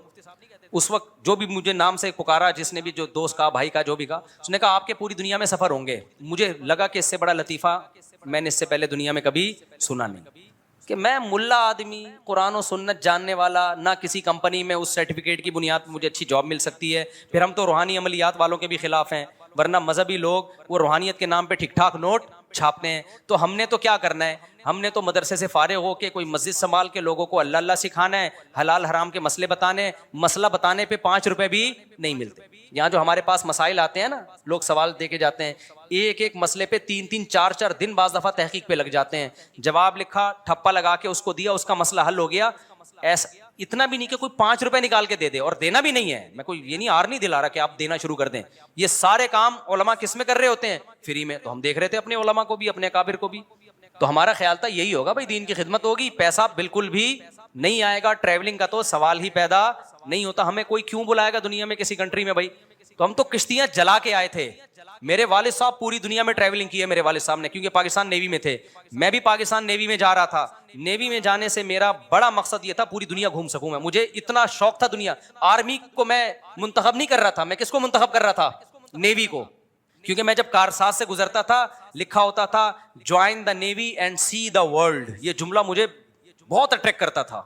Speaker 1: اس وقت جو بھی مجھے نام سے پکارا, جس نے بھی, جو دوست کا, بھائی کا, جو بھی کہا, اس نے کہا آپ کے پوری دنیا میں سفر ہوں گے. مجھے لگا کہ اس سے بڑا لطیفہ میں نے اس سے پہلے دنیا میں کبھی سنا نہیں, کہ میں ملا آدمی, قرآن و سنت جاننے والا, نہ کسی کمپنی میں اس سرٹیفکیٹ کی بنیاد پر مجھے اچھی جاب مل سکتی ہے. پھر ہم تو روحانی عملیات والوں کے بھی خلاف ہیں, ورنہ مذہبی لوگ وہ روحانیت کے نام پہ ٹھیک ٹھاک نوٹ چھاپتے ہیں. تو ہم نے تو کیا کرنا ہے؟ ہم نے تو مدرسے سے فارغ ہو کے کوئی مسجد سنبھال کے لوگوں کو اللہ اللہ سکھانا ہے, حلال حرام کے مسئلے بتانے. مسئلہ بتانے پہ 5 روپے بھی نہیں ملتے. یہاں جو ہمارے پاس مسائل آتے ہیں نا, لوگ سوال دے کے جاتے ہیں, ایک ایک مسئلے پہ 3 4 دن بعض دفعہ تحقیق پہ لگ جاتے ہیں. جواب لکھا, ٹھپا لگا کے اس کو دیا, اس کا مسئلہ حل ہو گیا. ایسا اتنا بھی نہیں کہ کوئی 5 روپے نکال کے دے دے, اور دینا بھی نہیں ہے. میں کوئی یہ نہیں, آر نہیں دلا رہا کہ آپ دینا شروع کر دیں. یہ سارے کام علماء کس میں کر رہے ہوتے ہیں؟ فری میں. تو ہم دیکھ رہے تھے اپنے علماء کو بھی, اپنے اکابر کو بھی. تو ہمارا خیال تھا یہی ہوگا بھائی, دین کی خدمت ہوگی, پیسہ بالکل بھی نہیں آئے گا. ٹریولنگ کا تو سوال ہی پیدا نہیں ہوتا. ہمیں کوئی کیوں بلائے گا دنیا میں کسی کنٹری میں بھائی؟ تو ہم تو کشتیاں جلا کے آئے تھے. میرے والد صاحب پوری دنیا میں ٹریولنگ کی ہے میرے والد صاحب نے, کیونکہ پاکستان نیوی میں تھے. میں بھی پاکستان نیوی میں جا رہا تھا. نیوی میں جانے سے میرا بڑا مقصد یہ تھا پوری دنیا گھوم سکوں میں. مجھے اتنا شوق تھا دنیا. آرمی کو میں منتخب نہیں کر رہا تھا, میں کس کو منتخب کر رہا تھا؟ نیوی کو. کیونکہ میں جب کارساز سے گزرتا تھا لکھا ہوتا تھا join the navy and see the world. یہ جملہ مجھے بہت اٹریکٹ کرتا تھا.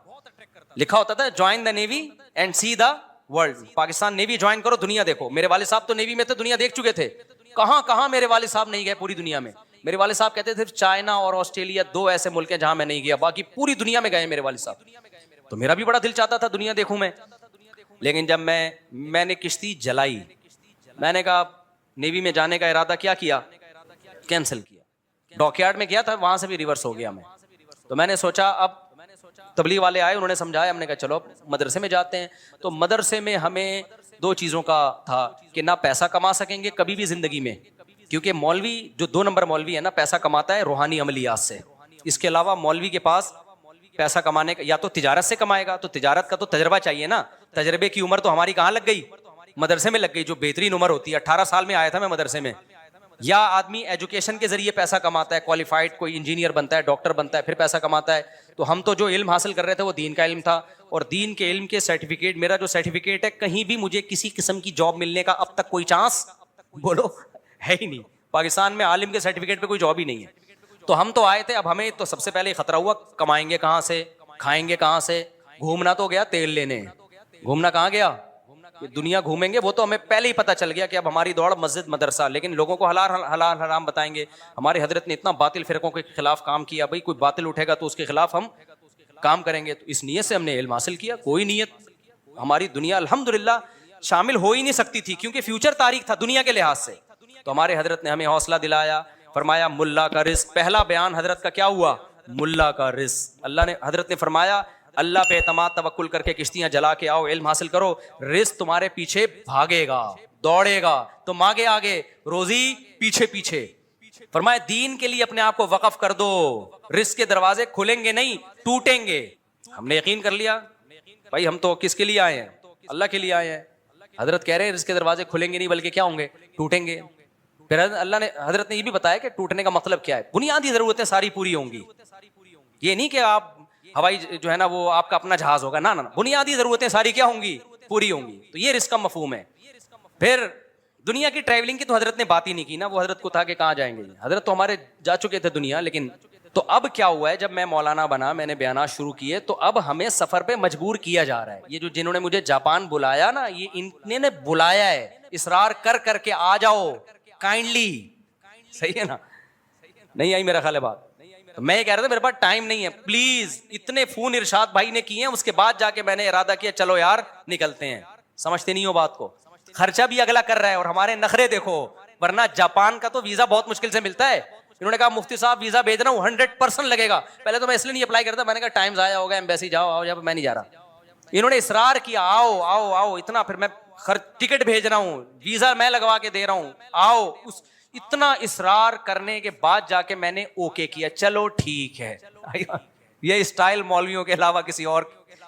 Speaker 1: لکھا ہوتا تھا join the navy and see the world. Pakistan navy join کرو, دنیا دیکھو. میرے والد صاحب تو نیوی میں تھے, دنیا دیکھ چکے تھے. کہاں کہاں میرے والد صاحب نہیں گئے پوری دنیا میں. میرے والد صاحب کہتے تھے چائنا اور آسٹریلیا 2 ایسے ملک ہیں جہاں میں نہیں گیا, باقی پوری دنیا میں گئے میرے والد صاحب. تو میرا بھی بڑا دل چاہتا تھا دنیا دیکھوں میں. لیکن جب میں نے کشتی جلائی, میں نے کہا نیوی میں جانے کا ارادہ کیا کینسل کیا. ڈاک یارڈ میں گیا تھا, وہاں سے بھی ریورس ہو گیا میں. تو میں نے سوچا اب تبلیغ والے آئے, انہوں نے سمجھایا, ہم نے کہا چلو اب مدرسے میں جاتے ہیں. تو مدرسے میں ہمیں دو چیزوں کا تھا کہ نہ پیسہ کما سکیں گے کبھی بھی زندگی میں, کیونکہ مولوی جو 2 نمبر مولوی ہے نا, پیسہ کماتا ہے روحانی عملیات سے. اس کے علاوہ مولوی کے پاس پیسہ کمانے کا یا تو تجارت سے کمائے گا, تو تجارت کا تو تجربہ چاہیے نا. تجربے کی عمر تو ہماری کہاں لگ گئی, مدرسے میں لگ گئی, جو بہترین عمر ہوتی ہے. 18 سال میں آیا تھا میں مدرسے میں. یا آدمی ایجوکیشن کے ذریعے پیسہ کماتا ہے, کوالیفائڈ کوئی انجینئر بنتا ہے, ڈاکٹر بنتا ہے, پھر پیسہ کماتا ہے. تو ہم تو جو علم حاصل کر رہے تھے وہ دین کا علم تھا, اور دین کے علم کے سرٹیفکیٹ, میرا جو سرٹیفکیٹ ہے, کہیں بھی مجھے کسی قسم کی جاب ملنے کا اب تک کوئی چانس بولو ہے ہی نہیں. پاکستان میں عالم کے سرٹیفکیٹ پہ کوئی جاب ہی نہیں ہے. تو ہم تو آئے تھے, اب ہمیں تو سب سے پہلے خطرہ ہوا کمائیں گے کہاں سے, کھائیں گے کہاں سے. گھومنا تو گیا تیل لینے, گھومنا کہاں گیا, دنیا گھومیں گے, وہ تو ہمیں پہلے ہی پتہ چل گیا کہ اب ہماری دوڑ مسجد مدرسہ. لیکن لوگوں کو حلال حرام بتائیں گے. ہمارے حضرت نے اتنا باطل فرقوں کے خلاف کام کیا, بھائی کوئی باطل اٹھے گا تو اس کے خلاف ہم کام کریں گے. تو اس نیت سے ہم نے علم حاصل کیا. کوئی نیت ہماری دنیا الحمدللہ شامل ہو ہی نہیں سکتی تھی, کیونکہ فیوچر تاریخ تھا دنیا کے لحاظ سے. تو ہمارے حضرت نے ہمیں حوصلہ دلایا, فرمایا ملا کا رزق. پہلا بیان حضرت کا کیا ہوا, ملا کا رزق. اللہ نے, حضرت نے فرمایا اللہ پہ اعتماد توکل کر کے کشتیاں جلا کے آؤ, علم حاصل کرو, رزق تمہارے پیچھے بھاگے گا, دوڑے گا, تم آگے آگے, روزی پیچھے پیچھے. فرمایا دین کے لیے اپنے آپ کو وقف کر دو, رزق کے دروازے کھلیں گے نہیں ٹوٹیں گے. ہم نے یقین کر لیا بھائی, ہم تو کس کے لیے آئے ہیں, اللہ کے لیے آئے ہیں. حضرت کہہ رہے ہیں رزق کے دروازے کھلیں گے نہیں بلکہ کیا ہوں گے, ٹوٹیں گے. پھر اللہ نے, حضرت نے یہ بھی بتایا کہ ٹوٹنے کا مطلب کیا ہے, بنیادی ضرورتیں ساری پوری ہوں گی. یہ نہیں کہ آپ ہوائی جو ہے نا وہ آپ کا اپنا جہاز ہوگا, نہ بنیادی ضرورتیں ساری کیا ہوں گی, پوری ہوں گی. تو یہ رزق کا مفہوم ہے. پھر دنیا کی ٹریولنگ کی تو حضرت نے بات ہی نہیں کی نا, وہ حضرت کو تھا کہ کہاں جائیں گے, حضرت تو ہمارے جا چکے تھے دنیا. لیکن تو اب کیا ہوا ہے, جب میں مولانا بنا, میں نے بیانات شروع کیے, تو اب ہمیں سفر پہ مجبور کیا جا رہا ہے. یہ جو جنہوں نے مجھے جاپان بلایا نا, یہ انہوں نے بلایا ہے اصرار کر کر کے, آ جاؤ کائنڈلی. صحیح ہے نا, نہیں آئی میرا خیال ہے بات. میں یہ کہہ رہا تھا میرے پاس ٹائم نہیں ہے, پلیز. اتنے فون ارشاد بھائی نے کیے ہیں, اس کے بعد جا کے میں نے ارادہ کیا چلو یار نکلتے ہیں. سمجھتے نہیں ہو بات کو, خرچہ بھی اگلا کر رہا ہے, اور ہمارے نخرے دیکھو. ورنہ جاپان کا تو ویزا بہت مشکل سے ملتا ہے. انہوں نے کہا مفتی صاحب ویزا بھیجنا 100% لگے گا. پہلے تو میں اس لیے نہیں اپلائی کرتا, میں نے کہا ٹائم ضائع ہوگا, ایمبیسی جاؤ آؤ, جب میں نہیں جا رہا. انہوں نے اصرار کیا آؤ آؤ آؤ اتنا, پھر میں ٹکٹ بھیج رہا ہوں, ویزا میں لگوا کے دے رہا ہوں, آؤ. اتنا اصرار کرنے کے بعد جا کے میں نے اوکے کیا, چلو ٹھیک ہے. یہ اسٹائل مولویوں کے علاوہ کسی اور,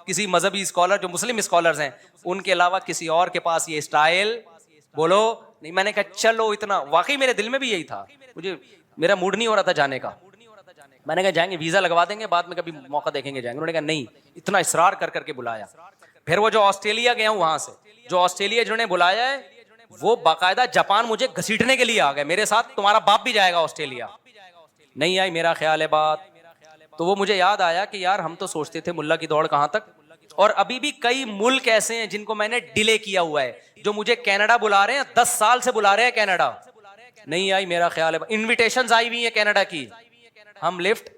Speaker 1: کسی مذہبی اسکالر جو مسلم اسکالرز ہیں ان کے علاوہ کسی اور کے پاس یہ اسٹائل بولو نہیں. میں نے کہا چلو اتنا, واقعی میرے دل میں بھی یہی تھا, مجھے میرا موڈ نہیں ہو رہا تھا جانے کا. میں نے کہا جائیں گے, ویزا لگوا دیں گے, بعد میں کبھی موقع دیکھیں گے جائیں گے. انہوں نے کہا نہیں, اتنا اصرار کر کر کے بلایا. پھر وہ جو آسٹریلیا گیا ہوں, وہاں سے جو آسٹریلیا جنہوں نے بلایا ہے وہ باقاعدہ جاپان مجھے گھسیٹنے کے لیے آ گئے, میرے ساتھ تمہارا باپ بھی جائے گا آسٹریلیا. نہیں آئی میرا خیال ہے بات. تو وہ مجھے یاد آیا کہ یار ہم تو سوچتے تھے ملا کی دوڑ کہاں تک, اور ابھی بھی کئی ملک ایسے ہیں جن کو میں نے ڈیلے کیا ہوا ہے, جو مجھے کینیڈا بلا رہے ہیں, 10 سال سے بلا رہے ہیں کینیڈا. نہیں آئی میرا خیال ہے, انویٹیشنز آئی ہوئی ہیں کینیڈا کی, ہم لفٹ.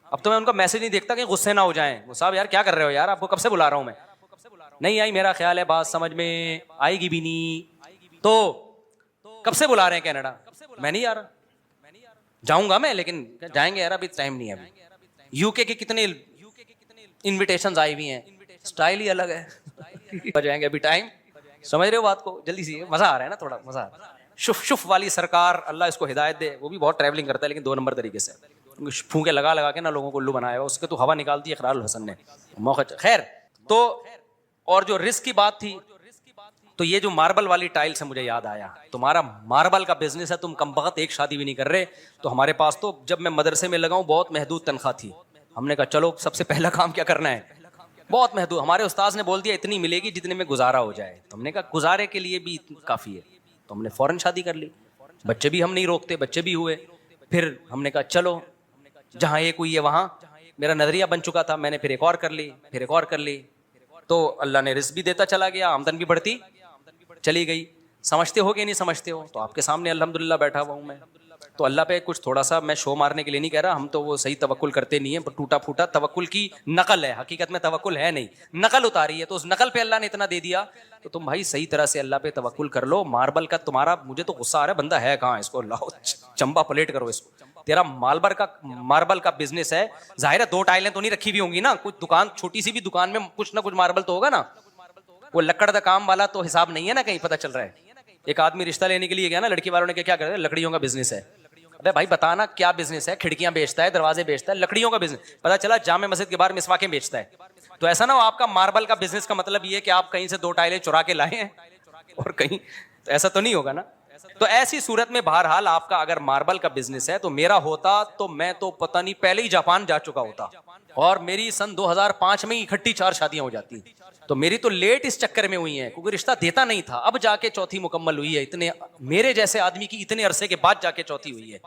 Speaker 1: اب تو میں ان کا میسج نہیں دیکھتا کہ غصے نہ ہو جائیں, وہ صاحب یار کیا کر رہے ہو یار, آپ کو کب سے بلا رہا ہوں میں. نہیں آئی میرا خیال ہے بات سمجھ میں, آئے گی بھی نہیں. تو کب سے بلا رہے ہیں کینیڈا, میں نہیں آ رہا, جاؤں گا میں, لیکن جائیں گے یار, ابھی ٹائم نہیں ہے. ابھی یو کے کتنے انویٹیشنز آئی ہوئی ہیں, اسٹائل ہی الگ ہے. جائیں گے, ابھی ٹائم. سمجھ رہے ہو بات کو, جلدی سی, مزہ آ رہا ہے نا تھوڑا, مزہ آ رہا ہے. شف شف والی سرکار, اللہ اس کو ہدایت دے, وہ بھی بہت ٹریولنگ کرتا ہے لیکن 2 نمبر طریقے سے, پھونکے لگا لگا کے نا لوگوں کو الو بنایا ہوا, اس کے تو ہوا نکال دی اقرار الحسن نے موقع. خیر, تو اور جو رزق کی بات تھی, تو یہ جو ماربل والی ٹائل سے مجھے یاد آیا, تمہارا ماربل کا بزنس ہے, تم کم بخت ایک شادی بھی نہیں کر رہے. تو ہمارے پاس تو جب میں مدرسے میں لگا ہوں بہت محدود تنخواہ تھی. ہم نے کہا چلو سب سے پہلا کام کیا کرنا ہے, بہت محدود. ہمارے استاذ نے بول دیا اتنی ملے گی جتنے میں گزارا ہو جائے. تو ہم نے کہا گزارے کے لیے بھی کافی ہے, تو ہم نے فوراً شادی کر لی. بچے بھی ہم نہیں روکتے, بچے بھی ہوئے. پھر ہم نے کہا چلو جہاں ایک ہوئی ہے وہاں, میرا نظریہ بن چکا تھا, میں نے پھر ایک اور کر لی, پھر ایک اور کر لی. تو اللہ نے رزق بھی دیتا چلا گیا, آمدن بھی بڑھتی چلی گئی. سمجھتے ہو کہ نہیں سمجھتے ہو, تو آپ کے سامنے الحمدللہ بیٹھا ہوا ہوں میں. تو اللہ پہ کچھ تھوڑا سا میں شو مارنے کے لیے نہیں کہہ رہا, ہم تو وہ صحیح توکل کرتے نہیں ہیں, ٹوٹا پھوٹا توکل کی نقل ہے, حقیقت میں توکل ہے نہیں, نقل اتاری ہے. تو اس نقل پہ اللہ نے اتنا دے دیا, تو تم بھائی صحیح طرح سے اللہ پہ توکل کر لو. ماربل کا تمہارا, مجھے تو غصہ آ رہا ہے, بندہ ہے کہاں, اس کو لاؤ چمبا پلیٹ کرو اس کو, تیرا ماربل کا بزنس ہے, ظاہر ہے 2 ٹائلیں تو نہیں رکھی ہوئی ہوں گی نا, کچھ دکان, چھوٹی سی بھی دکان میں کچھ نہ کچھ ماربل تو ہوگا نا. وہ لکڑ کا کام والا تو حساب نہیں ہے نا, کہیں پتہ چل رہا ہے. ایک آدمی رشتہ لینے کے لیے گیا نا, لڑکی والوں نے کیا کرتے ہیں, لکڑیوں کا بزنس ہے. ابے بھائی بتانا کیا بزنس ہے, کھڑکیاں بیچتا ہے, دروازے بیچتا ہے, لکڑیوں کا بزنس. پتا چلا جامع مسجد کے باہر مسواکیں بیچتا ہے. تو ایسا نہ ہو آپ کا ماربل کا بزنس کا مطلب یہ کہ آپ کہیں سے 2 ٹائلیں چرا کے لائے ہیں اور کہیں, تو ایسا تو نہیں ہوگا نا. تو ایسی صورت میں بہرحال آپ کا اگر ماربل کا بزنس ہے, تو میرا ہوتا تو میں تو پتہ نہیں پہلے ہی جاپان جا چکا ہوتا, اور میری سن 2005 میں اکٹھی 4 شادیاں ہو جاتی. تو میری تو لیٹ اس چکر میں ہوئی ہیں کیونکہ رشتہ دیتا نہیں تھا, اب جا کے چوتھی مکمل ہوئی ہے. اتنے میرے جیسے آدمی کی اتنے عرصے کے بعد جا کے چوتھی ہوئی ہے.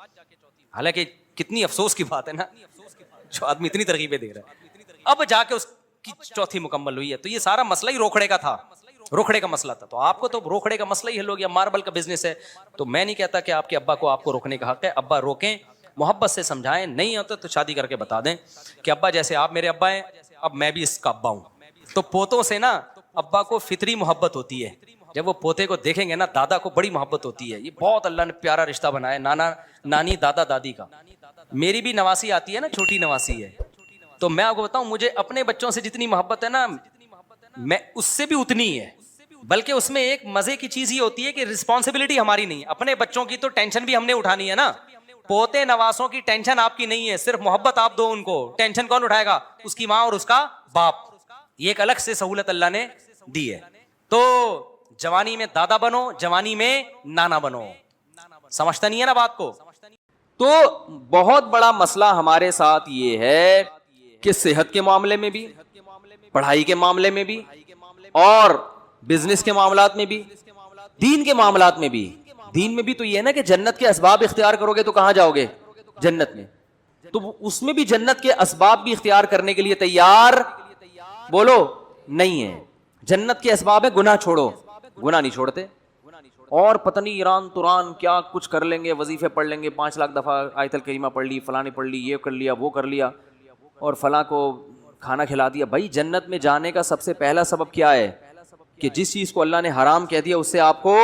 Speaker 1: حالانکہ کتنی افسوس کی بات ہے نا, جو آدمی اتنی ترغیبیں دے رہا ہے, اب جا کے اس کی چوتھی مکمل ہوئی ہے. تو یہ سارا مسئلہ ہی روکھڑے کا تھا, روکھڑے کا مسئلہ تھا. تو آپ کو تو روکھڑے کا مسئلہ ہی حل ہو گیا, ماربل کا بزنس ہے. تو میں نہیں کہتا کہ آپ کے ابا کو آپ کو روکنے کا حق ہے. ابا روکیں, محبت سے سمجھائیں, نہیں ہوتا تو شادی کر کے بتا دیں کہ ابا جیسے آپ میرے ابا ہیں, اب میں بھی اس کا ابا ہوں. تو پوتوں سے نا ابا کو فطری محبت ہوتی ہے. جب وہ پوتے کو دیکھیں گے نا, دادا کو بڑی محبت ہوتی ہے. یہ بہت اللہ نے پیارا رشتہ بنایا, نانا نانی دادا دادی کا. میری بھی نواسی آتی ہے نا, چھوٹی نواسی ہے. تو میں آپ کو بتاؤں, مجھے اپنے بچوں سے جتنی محبت ہے نا, میں اس سے بھی اتنی ہے. بلکہ اس میں ایک مزے کی چیز یہ ہوتی ہے کہ رسپانسبلٹی ہماری نہیں ہے. اپنے بچوں کی تو ٹینشن بھی ہم نے اٹھانی ہے نا, پوتے نواسوں کی ٹینشن آپ کی نہیں ہے, صرف محبت آپ دو ان کو. ٹینشن کون اٹھائے گا, اس کی ماں اور اس کا باپ. یہ ایک الگ سے سہولت اللہ نے دی ہے. تو جوانی میں دادا بنو, جوانی میں نانا بنو. سمجھتا نہیں ہے نا بات کو. تو بہت بڑا مسئلہ ہمارے ساتھ یہ ہے کہ صحت کے معاملے میں بھی, پڑھائی کے معاملے میں بھی, اور بزنس کے معاملات میں بھی, دین کے معاملات میں بھی. دین میں بھی تو یہ ہے نا کہ جنت کے اسباب اختیار کرو گے تو کہاں جاؤ گے, جنت میں. تو اس میں بھی جنت کے اسباب بھی اختیار کرنے کے لیے تیار بولو نہیں ہے. جنت کے اسباب ہے, گناہ چھوڑو, گناہ نہیں چھوڑتے. اور پتہ نہیں ایران توران کیا کچھ کر لیں گے, وظیفے پڑھ لیں گے, 5 لاکھ دفعہ آیت الکریمہ پڑھ لی, فلاں نے پڑھ لی, یہ کر لیا, وہ کر لیا, اور فلاں کو کھانا کھلا دیا. بھائی جنت میں جانے کا سب سے پہلا سبب کیا ہے کہ جس چیز کو اللہ نے حرام کہہ دیا اس سے آپ کو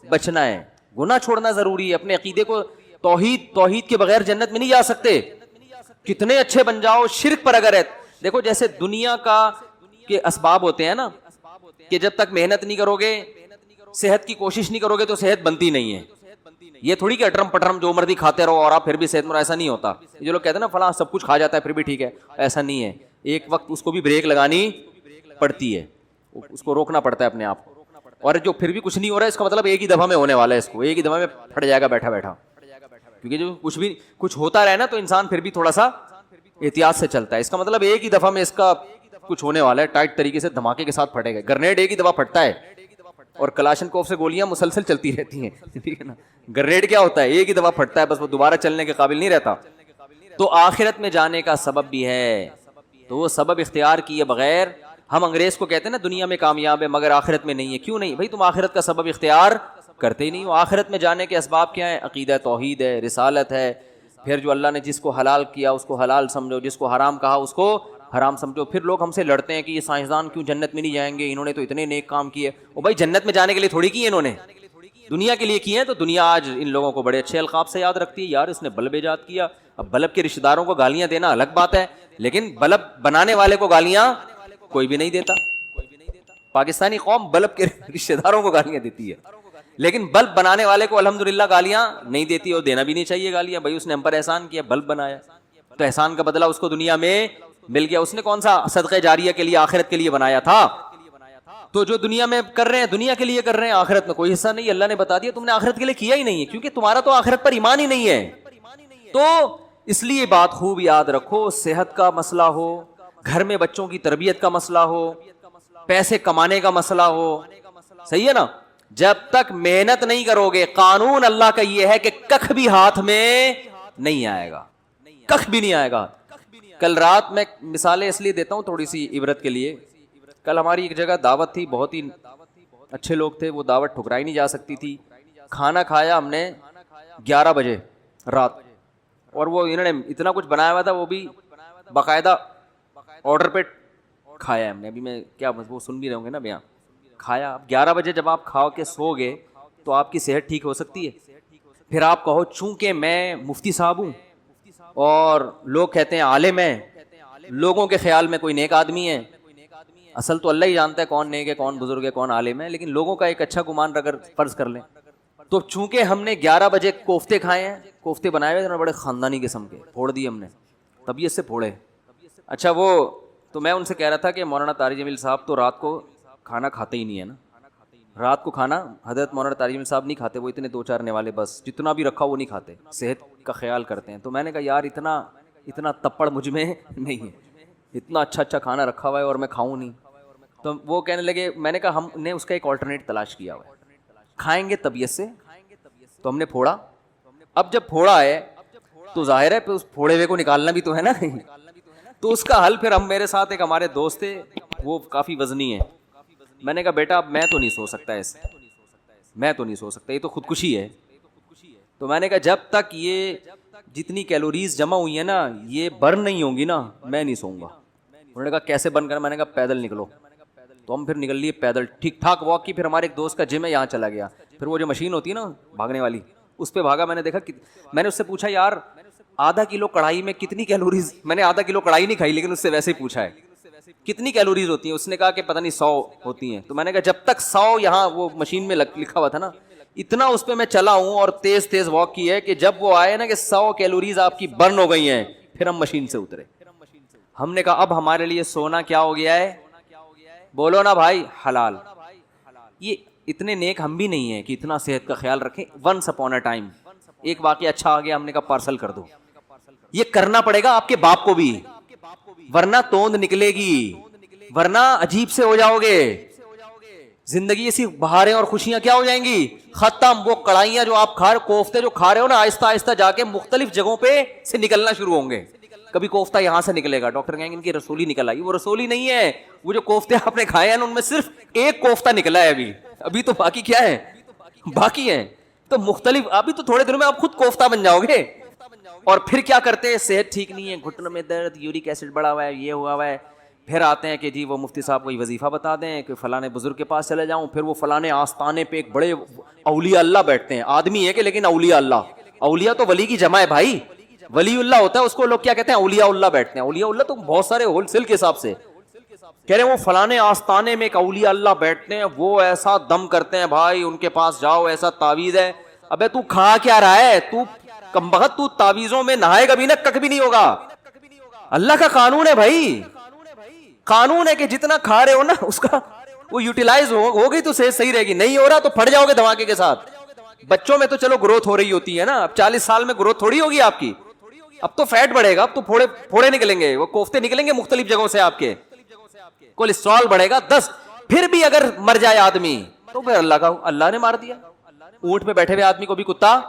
Speaker 1: بچنا ہے. گناہ چھوڑنا ضروری ہے. اپنے عقیدے کو, توحید کے بغیر جنت میں نہیں جا سکتے. کتنے اچھے بن جاؤ, شرک پر اگر ہے. دیکھو جیسے دنیا کا کے اسباب ہوتے ہیں نا, کہ جب تک محنت نہیں کرو گے, صحت کی کوشش نہیں کرو گے تو صحت بنتی نہیں ہے. یہ تھوڑی کہ اٹرم پٹرم جو مرضی کھاتے رہو اور آپ پھر بھی صحت مند, ایسا نہیں ہوتا. جو لوگ کہتے ہیں نا فلاں سب کچھ کھا جاتا ہے پھر بھی ٹھیک ہے, ایسا نہیں ہے. ایک وقت اس کو بھی بریک لگانی پڑتی ہے, اس کو روکنا پڑتا ہے اپنے آپ کو. اور جو پھر بھی کچھ نہیں ہو رہا ہے, اس کا مطلب ایک ہی دفعہ میں ہونے والا ہے, اس کو ایک ہی دفعہ میں پھٹ جائے گا بیٹھا بیٹھا. کیونکہ جو کچھ ہوتا رہے نا تو انسان پھر بھی تھوڑا سا احتیاط سے چلتا ہے. اس کا مطلب ایک ہی دفعہ میں اس کا کچھ ہونے والا ہے, ٹائٹ طریقے سے دھماکے کے ساتھ پھٹے گا. گرنیڈ ایک ہی دفعہ پھٹتا ہے, اور کلاشنکوف سے گولیاں مسلسل چلتی رہتی ہیں, ٹھیک ہے نا. گرنیڈ کیا ہوتا ہے, ایک ہی دفعہ پھٹتا ہے, بس وہ دوبارہ چلنے کے قابل نہیں رہتا. تو آخرت میں جانے کا سبب بھی ہے, تو وہ سبب اختیار کیے بغیر ہم انگریز کو کہتے ہیں نا دنیا میں کامیاب ہے مگر آخرت میں نہیں ہے. کیوں نہیں بھائی, تم آخرت کا سبب اختیار کرتے ہی نہیں ہو. آخرت میں جانے کے اسباب کیا ہیں, عقیدہ توحید ہے, رسالت ہے. پھر جو اللہ نے جس کو حلال کیا اس کو حلال سمجھو, جس کو حرام کہا اس کو حرام سمجھو. پھر لوگ ہم سے لڑتے ہیں کہ یہ سائنسدان کیوں جنت میں نہیں جائیں گے, انہوں نے تو اتنے نیک کام کیے. او بھائی جنت میں جانے کے لیے تھوڑی کیے انہوں نے, دنیا کے لیے کیے ہیں. تو دنیا آج ان لوگوں کو بڑے اچھے القاب سے یاد رکھتی ہے, یار اس نے بلب ایجاد کیا. اب بلب کے رشتہ داروں کو گالیاں دینا الگ بات ہے, لیکن بلب بنانے والے کو گالیاں کوئی بھی نہیں دیتا. پاکستانی قوم بلب کے رشتہ داروں کو گالیاں دیتی ہے, لیکن بلب بنانے والے کو الحمدللہ گالیاں نہیں دیتی, اور دینا بھی نہیں چاہیے گالیاں. بھائی اس نے ہم پر احسان کیا, بلب بنایا, تو احسان کا بدلہ اس کو دنیا میں مل گیا. اس نے کون سا صدقہ جاریہ کے لیے آخرت کے لیے بنایا تھا. تو جو دنیا میں کر رہے ہیں دنیا کے لیے کر رہے ہیں, آخرت میں کوئی حصہ نہیں. اللہ نے بتا دیا تم نے آخرت کے لیے کیا ہی نہیں ہے, کیونکہ تمہارا تو آخرت پر ایمان ہی نہیں ہے. تو اس لیے بات خوب یاد رکھو, صحت کا مسئلہ ہو, گھر میں بچوں کی تربیت کا مسئلہ ہو, پیسے کمانے کا مسئلہ ہو, صحیح ہے نا, جب تک محنت نہیں کرو گے, قانون اللہ کا یہ ہے کہ کخ بھی ہاتھ میں نہیں آئے گا, کخ بھی نہیں آئے گا. کل رات میں مثالیں اس لیے دیتا ہوں تھوڑی سی عبرت کے لیے. کل ہماری ایک جگہ دعوت تھی, بہت ہی اچھے لوگ تھے, وہ دعوت ٹھکرائی نہیں جا سکتی تھی. کھانا کھایا ہم نے 11 بجے رات, اور وہ انہوں نے اتنا کچھ بنایا ہوا تھا, وہ بھی باقاعدہ آرڈر پہ کھایا ہم نے. ابھی میں کیا وہ سن بھی رہے ہوں گے نا بیان. کھایا, 11 بجے جب آپ کھاؤ کے سو گے تو آپ کی صحت ٹھیک ہو سکتی ہے. پھر آپ کہو چونکہ میں مفتی صاحب ہوں اور لوگ کہتے ہیں عالم ہے, لوگوں کے خیال میں کوئی نیک آدمی ہے. اصل تو اللہ ہی جانتا ہے کون نیک ہے, کون بزرگ ہے, کون عالم ہے, لیکن لوگوں کا ایک اچھا گمان اگر فرض کر لیں. تو چونکہ ہم نے 11 بجے کوفتے کھائے ہیں, کوفتے بنائے ہوئے تھے بڑے خاندانی قسم کے, پھوڑ دیے ہم نے, طبیعت سے پھوڑے. اچھا وہ تو میں ان سے کہہ رہا تھا کہ مولانا طارق جمیل صاحب تو رات کو کھانا کھاتے ہی نہیں ہے نا, رات کو کھانا حضرت مولانا طارق جمیل صاحب نہیں کھاتے, وہ اتنے 2-4 نوالے بس جتنا بھی رکھا وہ نہیں کھاتے, صحت کا خیال کرتے ہیں. تو میں نے کہا یار اتنا تپڑ مجھ میں نہیں ہے, اتنا اچھا کھانا رکھا ہوا ہے اور میں کھاؤں نہیں. تو وہ کہنے لگے, میں نے کہا ہم نے اس کا ایک آلٹرنیٹ تلاش کیا ہوا ہے, کھائیں گے طبیعت سے. تو ہم نے پھوڑا. اب جب پھوڑا ہے تو ظاہر ہے اس پھوڑے ہوئے کو نکالنا بھی تو ہے نا. تو اس کا حل پھر ہم, میرے ساتھ ایک ہمارے دوست تھے وہ کافی وزنی ہیں, میں نے کہا بیٹا اب میں تو نہیں سو سکتا ایسے, میں تو نہیں سو سکتا, یہ تو خودکشی ہے. تو میں نے کہا جب تک یہ جتنی کیلوریز جمع ہوئی ہیں نا یہ برن نہیں ہوں گی نا میں نہیں سوؤں گا. انہوں نے کہا کیسے برن کرنا, میں نے کہا پیدل نکلو. تو ہم پھر نکل لیے پیدل, ٹھیک ٹھاک واک کی. پھر ہمارے ایک دوست کا جم ہے یہاں چلا گیا, پھر وہ جو مشین ہوتی ہے نا بھاگنے والی اس پہ بھاگا. میں نے دیکھا, میں نے اس سے پوچھا یار آدھا کلو کڑھائی میں کتنی کیلوریز, میں نے آدھا کلو کڑھائی نہیں کھائی لیکن اس سے ویسے ہی پوچھا ہے کتنی کیلوریز ہوتی ہیں. اس نے کہا کہ پتہ نہیں 100 ہوتی ہیں. تو میں نے کہا جب تک 100 یہاں وہ مشین میں لکھا ہوا تھا نا, اتنا اس پہ میں چلا ہوں اور تیز واک کی ہے کہ جب وہ آئے نا کہ 100 کیلوریز آپ کی برن ہو گئی ہیں, پھر ہم مشین سے اترے. ہم نے کہا اب ہمارے لیے سونا کیا ہو گیا ہے, بولو نا بھائی, حلال. یہ اتنے نیک ہم بھی نہیں ہیں کہ اتنا صحت کا خیال رکھیں. ونس اپون اے ٹائم ایک واقعہ اچھا آ گیا, ہم نے کہا پارسل کر دو. یہ کرنا پڑے گا آپ کے باپ کو بھی, ورنہ توند نکلے گی, ورنہ عجیب سے ہو جاؤ گے. زندگی ایسی بہاریں اور خوشیاں کیا ہو جائیں گی, ختم. وہ کڑھائیاں جو آپ کوفتے جو کھا رہے ہو نا, آہستہ آہستہ جا کے مختلف جگہوں پہ سے نکلنا شروع ہوں گے. کبھی کوفتہ یہاں سے نکلے گا, ڈاکٹر کہیں گے ان کی رسولی نکل آئی. وہ رسولی نہیں ہے, وہ جو کوفتے آپ نے کھائے ہیں ان میں صرف ایک کوفتہ نکلا ہے ابھی تو باقی کیا ہے, باقی ہیں. تو مختلف, ابھی تو تھوڑے دنوں میں آپ خود کوفتہ بن جاؤ گے. اور پھر کیا کرتے ہیں, صحت ٹھیک نہیں ہے, گھٹنوں میں درد, یورک ایسڈ بڑھا ہوا ہے, یہ ہوا ہوا ہے. پھر آتے ہیں کہ جی وہ مفتی صاحب کوئی وظیفہ بتا دیں کہ فلانے بزرگ کے پاس چلے جاؤں. پھر وہ فلانے آستانے پہ ایک بڑے اولیاء اللہ بیٹھتے ہیں, آدمی ہے کہ لیکن اولیاء اللہ, اولیاء تو ولی کی جمع ہے بھائی, ولی اللہ ہوتا ہے, اس کو لوگ کیا کہتے ہیں, اولیاء اللہ بیٹھتے ہیں. اولیاء اللہ تو بہت سارے ہول سیل کے حساب سے کہہ رہے ہیں. وہ فلانے آستانے میں ایک اولیاء اللہ بیٹھتے ہیں, وہ ایسا دم کرتے ہیں بھائی, ان کے پاس جاؤ, ایسا تعویذ ہے. ابے تو کھا کیا رہا ہے, تو کمبخت, تو تعویذوں میں نہائے گا بھی نہ کک بھی نہیں ہوگا. اللہ کا قانون ہے بھائی, قانون ہے کہ جتنا کھا رہے ہو نا اس کا وہ یوٹیلائز ہوگی تو صحت صحیح رہے گی. نہیں ہو رہا تو پھٹ جاؤ گے دھماکے کے ساتھ. بچوں میں تو چلو گروتھ ہو رہی ہوتی ہے نا, اب 40 سال میں گروتھ تھوڑی ہوگی آپ کی, اب تو فیٹ بڑھے گا, اب تو پھوڑے نکلیں گے, وہ کوفتے نکلیں گے مختلف جگہوں سے, آپ کے کولیسٹرول بڑھے گا 10. پھر بھی اگر مر جائے آدمی تو پھر اللہ نے مار دیا. اونٹ پہ بیٹھے ہوئے آدمی کو بھی کتا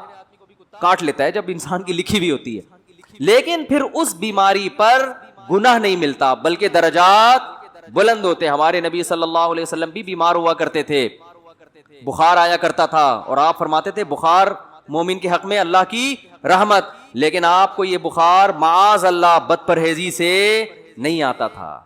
Speaker 1: کاٹ لیتا ہے جب انسان کی لکھی ہوئی ہوتی ہے. لیکن پھر اس بیماری پر گناہ نہیں ملتا بلکہ درجات بلند ہوتے. ہمارے نبی صلی اللہ علیہ وسلم بھی بیمار ہوا کرتے تھے, بخار آیا کرتا تھا, اور آپ فرماتے تھے بخار مومن کے حق میں اللہ کی رحمت, لیکن آپ کو یہ بخار معاذ اللہ بد پرہیزی سے نہیں آتا تھا.